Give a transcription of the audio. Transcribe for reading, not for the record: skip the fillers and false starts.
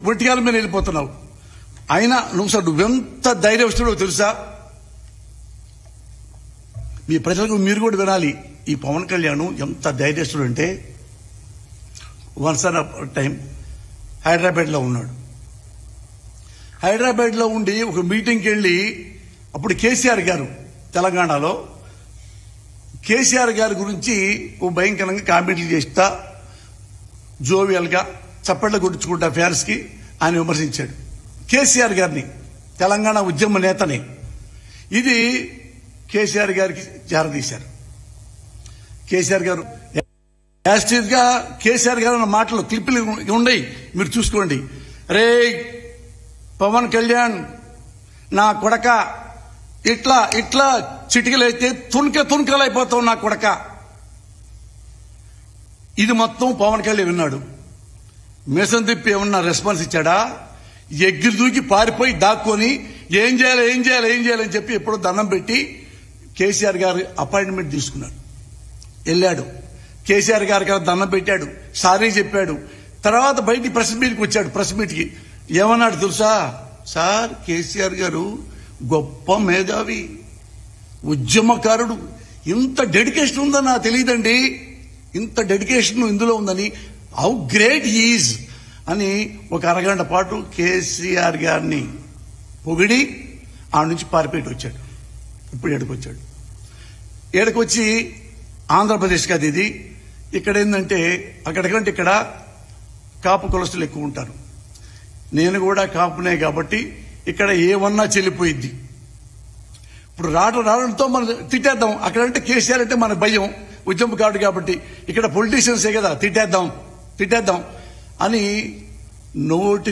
ఒంటికాల మీద వెళ్ళిపోతున్నావు. అయినా నువ్వెంత ధైర్యస్తుడో తెలుసా? మీ ప్రజలకు మీరు కూడా వినాలి. ఈ పవన్ కళ్యాణ్ ఎంత ధైర్యస్తుడు అంటే, వన్స్ ఆన్ టైం హైదరాబాద్లో ఉన్నాడు. హైదరాబాద్లో ఉండి ఒక మీటింగ్కి వెళ్ళి, అప్పుడు కేసీఆర్ గారు తెలంగాణలో కేసీఆర్ గారి గురించి ఓ భయంకరంగా కామెంట్లు చేస్తా, జోవియల్గా చప్పట్లు కొట్టించుకుంటా ఫ్యాన్స్ కి ఆయన విమర్శించాడు కేసీఆర్ గారిని, తెలంగాణ ఉద్యమ నేతని. ఇది కేసీఆర్ గారికి జారదీశారు. కేసీఆర్ గారు యాస్టీజ్గా కేసీఆర్ గారు అన్న మాటలు క్లిప్పులు ఉన్నాయి, మీరు చూసుకోండి. రే పవన్ కళ్యాణ్ నా కొడక, ఇట్లా ఇట్లా చిటికలైతే తుణకలైపోతావు నా కొడక. ఇది మొత్తం పవన్ కళ్యాణ్ విన్నాడు. మిషన్ తిప్పి ఏమన్నా రెస్పాన్స్ ఇచ్చాడా? ఎగ్గిరి దూకి పారిపోయి దాక్కొని ఏం చేయాలని చెప్పి ఎప్పుడో దండం పెట్టి కేసీఆర్ గారు అపాయింట్మెంట్ తీసుకున్నాడు. వెళ్ళాడు, కేసీఆర్ గారికి దండం పెట్టాడు, సారీ చెప్పాడు. తర్వాత బయటికి ప్రెస్ మీట్కి వచ్చాడు. ప్రెస్ మీట్కి ఏమన్నాడు తెలుసా? సార్, కేసీఆర్ గారు గొప్ప మేధావి, ఉద్యమకారుడు, ఇంత డెడికేషన్ ఉందని నాకు తెలియదండి, ఇంత డెడికేషన్ ఇందులో ఉందని, హౌ గ్రేట్ హీఈజ్ అని ఒక అరగంట పాటు కేసీఆర్ గారిని పొగిడి ఆ నుంచి పారిపోయి వచ్చాడు. ఇప్పుడు ఏడుకొచ్చాడు. ఏడుకొచ్చి ఆంధ్రప్రదేశ్ కాదు ఇది. ఇక్కడ ఏంటంటే అక్కడికంటే ఇక్కడ కాపు కులస్తులు ఎక్కువ ఉంటారు. నేను కూడా కాపునే కాబట్టి ఇక్కడ ఏమన్నా చెల్లిపోయిద్ది. ఇప్పుడు రావడంతో మనం తిట్టేద్దాం. అక్కడంటే కేసీఆర్ అంటే మన భయం, ఉద్యమకారుడు కాబట్టి. ఇక్కడ పొలిటీషియన్సే కదా, తిట్టేద్దాం అని నోటి